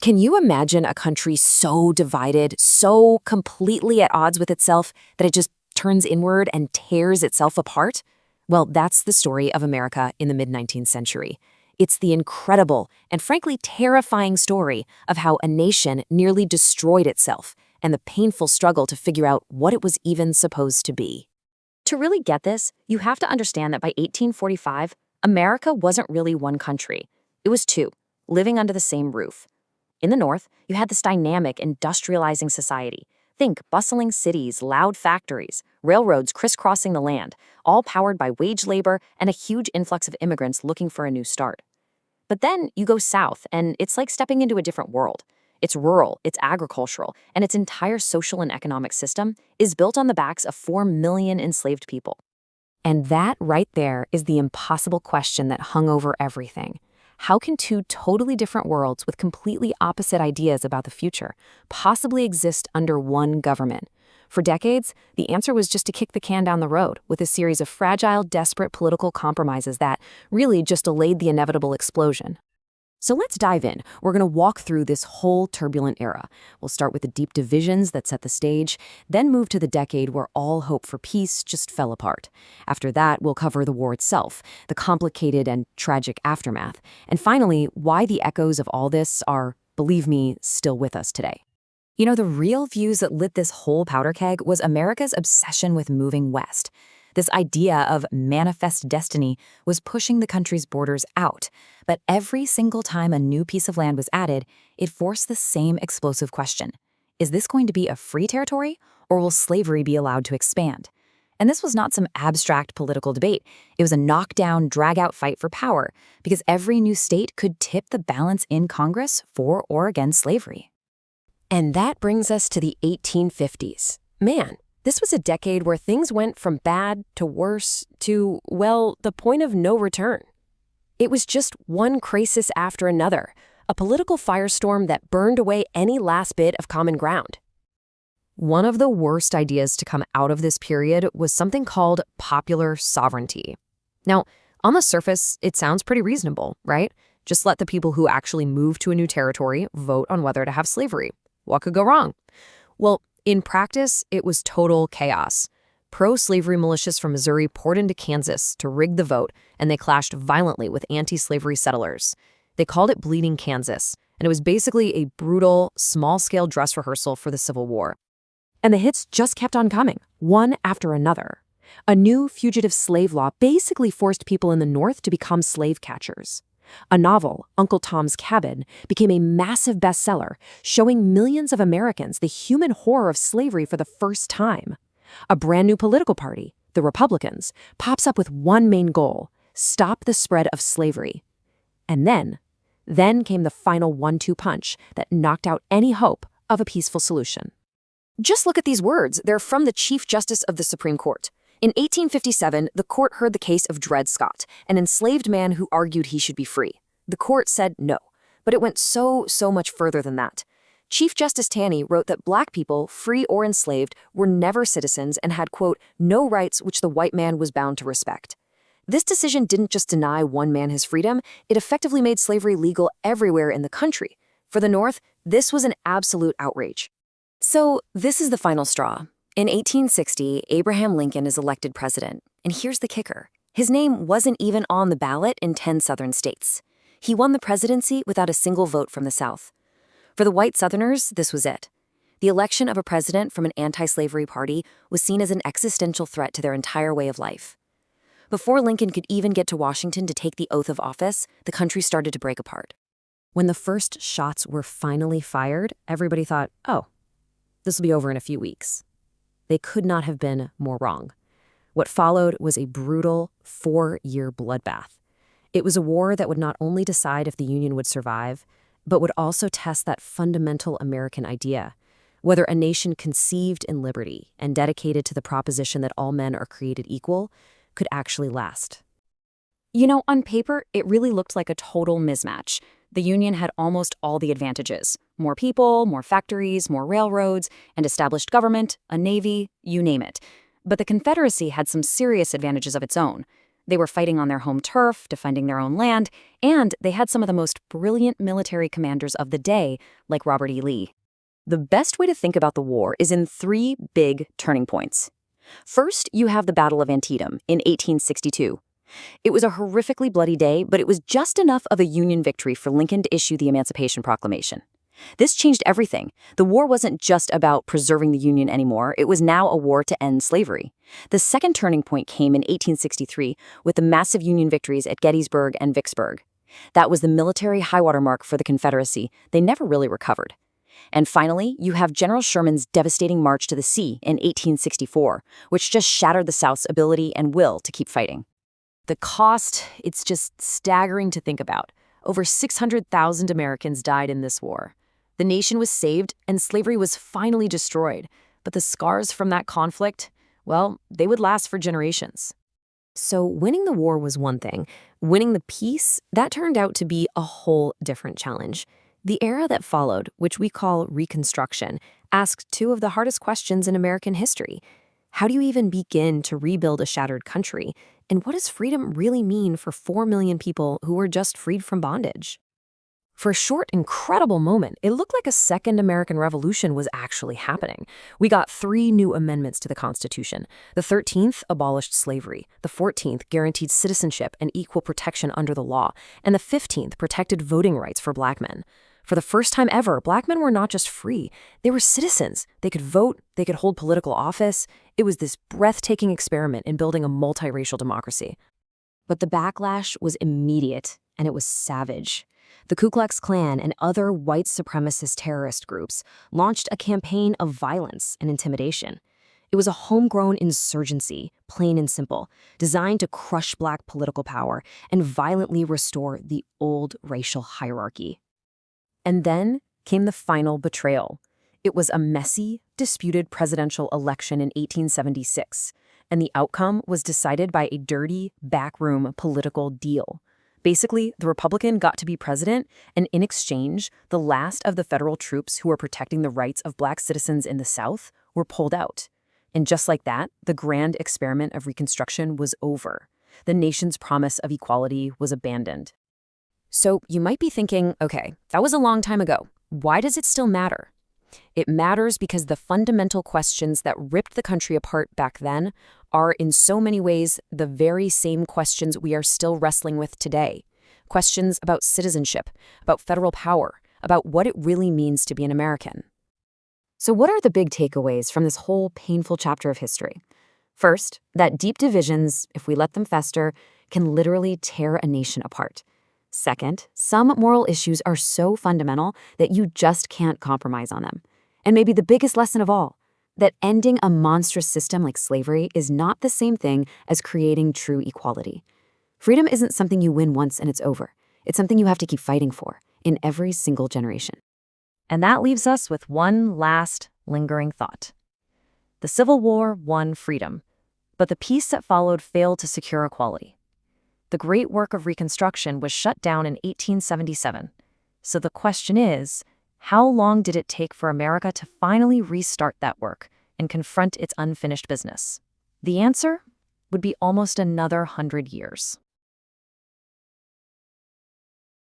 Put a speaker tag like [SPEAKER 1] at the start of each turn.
[SPEAKER 1] Can you imagine a country so divided, so completely at odds with itself that it just turns inward and tears itself apart? Well, that's the story of America in the mid-19th century. It's the incredible and frankly terrifying story of how a nation nearly destroyed itself and the painful struggle to figure out what it was even supposed to be. To really get this, you have to understand that by 1845, America wasn't really one country. It was two, living under the same roof. In the North, you had this dynamic, industrializing society. Think bustling cities, loud factories, railroads crisscrossing the land, all powered by wage labor and a huge influx of immigrants looking for a new start. But then you go south, and it's like stepping into a different world. It's rural, it's agricultural, and its entire social and economic system is built on the backs of 4 million enslaved people. And that right there is the impossible question that hung over everything. How can two totally different worlds with completely opposite ideas about the future possibly exist under one government? For decades, the answer was just to kick the can down the road with a series of fragile, desperate political compromises that really just delayed the inevitable explosion. So let's dive in. We're going to walk through this whole turbulent era. We'll start with the deep divisions that set the stage, then move to the decade where all hope for peace just fell apart. After that, we'll cover the war itself, the complicated and tragic aftermath, and finally, why the echoes of all this are, believe me, still with us today. You know, the real fuse that lit this whole powder keg was America's obsession with moving west. This idea of manifest destiny was pushing the country's borders out. But every single time a new piece of land was added, it forced the same explosive question. Is this going to be a free territory, or will slavery be allowed to expand? And this was not some abstract political debate. It was a knockdown, drag-out fight for power, because every new state could tip the balance in Congress for or against slavery. And that brings us to the 1850s. Man, this was a decade where things went from bad to worse to, well, the point of no return. It was just one crisis after another, a political firestorm that burned away any last bit of common ground. One of the worst ideas to come out of this period was something called popular sovereignty. Now, on the surface, it sounds pretty reasonable, right? Just let the people who actually move to a new territory vote on whether to have slavery. What could go wrong? Well, in practice, it was total chaos. Pro-slavery militias from Missouri poured into Kansas to rig the vote, and they clashed violently with anti-slavery settlers. They called it Bleeding Kansas, and it was basically a brutal, small-scale dress rehearsal for the Civil War. And the hits just kept on coming, one after another. A new fugitive slave law basically forced people in the North to become slave catchers. A novel, Uncle Tom's Cabin, became a massive bestseller, showing millions of Americans the human horror of slavery for the first time. A brand new political party, the Republicans, pops up with one main goal: stop the spread of slavery. And then came the final 1-2 punch that knocked out any hope of a peaceful solution. Just look at these words. They're from the Chief Justice of the Supreme Court. In 1857, the court heard the case of Dred Scott, an enslaved man who argued he should be free. The court said no, but it went so much further than that. Chief Justice Taney wrote that black people, free or enslaved, were never citizens and had, quote, no rights which the white man was bound to respect. This decision didn't just deny one man his freedom, it effectively made slavery legal everywhere in the country. For the North, this was an absolute outrage. So this is the final straw. In 1860, Abraham Lincoln is elected president, and here's the kicker. His name wasn't even on the ballot in 10 southern states. He won the presidency without a single vote from the South. For the white Southerners, this was it. The election of a president from an anti-slavery party was seen as an existential threat to their entire way of life. Before Lincoln could even get to Washington to take the oath of office, the country started to break apart. When the first shots were finally fired, everybody thought, oh, this will be over in a few weeks. They could not have been more wrong. What followed was a brutal 4-year bloodbath. It was a war that would not only decide if the Union would survive, but would also test that fundamental American idea, whether a nation conceived in liberty and dedicated to the proposition that all men are created equal could actually last. You know, on paper, it really looked like a total mismatch. The Union had almost all the advantages: more people, more factories, more railroads, and established government, a navy, you name it. But the Confederacy had some serious advantages of its own.
[SPEAKER 2] They were fighting on their home turf, defending their own land, and they had some of the most brilliant military commanders of the day, like Robert E. Lee. The best way to think about the war is in three big turning points. First, you have the Battle of Antietam in 1862. It was a horrifically bloody day, but it was just enough of a Union victory for Lincoln to issue the Emancipation Proclamation. This changed everything. The war wasn't just about preserving the Union anymore. It was now a war to end slavery. The second turning point came in 1863 with the massive Union victories at Gettysburg and Vicksburg. That was the military high-water mark for the Confederacy. They never really recovered. And finally, you have General Sherman's devastating march to the sea in 1864, which just shattered the South's ability and will to keep fighting.
[SPEAKER 1] The cost, it's just staggering to think about. Over 600,000 Americans died in this war. The nation was saved and slavery was finally destroyed, but the scars from that conflict, well, they would last for generations. So winning the war was one thing. Winning the peace, that turned out to be a whole different challenge. The era that followed, which we call Reconstruction, asked two of the hardest questions in American history. How do you even begin to rebuild a shattered country? And what does freedom really mean for 4 million people who were just freed from bondage? For a short, incredible moment, it looked like a second American Revolution was actually happening. We got 3 new amendments to the Constitution. The 13th abolished slavery. The 14th guaranteed citizenship and equal protection under the law. And the 15th protected voting rights for Black men. For the first time ever, Black men were not just free, they were citizens. They could vote, they could hold political office. It was this breathtaking experiment in building a multiracial democracy. But the backlash was immediate, and it was savage. The Ku Klux Klan and other white supremacist terrorist groups launched a campaign of violence and intimidation. It was a homegrown insurgency, plain and simple, designed to crush Black political power and violently restore the old racial hierarchy. And then came the final betrayal. It was a messy, disputed presidential election in 1876, and the outcome was decided by a dirty, backroom political deal. Basically, the Republican got to be president, and in exchange, the last of the federal troops who were protecting the rights of Black citizens in the South were pulled out. And just like that, the grand experiment of Reconstruction was over. The nation's promise of equality was abandoned. So you might be thinking, okay, that was a long time ago. Why does it still matter? It matters because the fundamental questions that ripped the country apart back then are in so many ways the very same questions we are still wrestling with today. Questions about citizenship, about federal power, about what it really means to be an American. So what are the big takeaways from this whole painful chapter of history? First, that deep divisions, if we let them fester, can literally tear a nation apart. Second, some moral issues are so fundamental that you just can't compromise on them. And maybe the biggest lesson of all, that ending a monstrous system like slavery is not the same thing as creating true equality. Freedom isn't something you win once and it's over. It's something you have to keep fighting for in every single generation.
[SPEAKER 2] And that leaves us with one last lingering thought. The Civil War won freedom, but the peace that followed failed to secure equality. The great work of Reconstruction was shut down in 1877. So the question is, how long did it take for America to finally restart that work and confront its unfinished business? The answer would be almost another 100 years.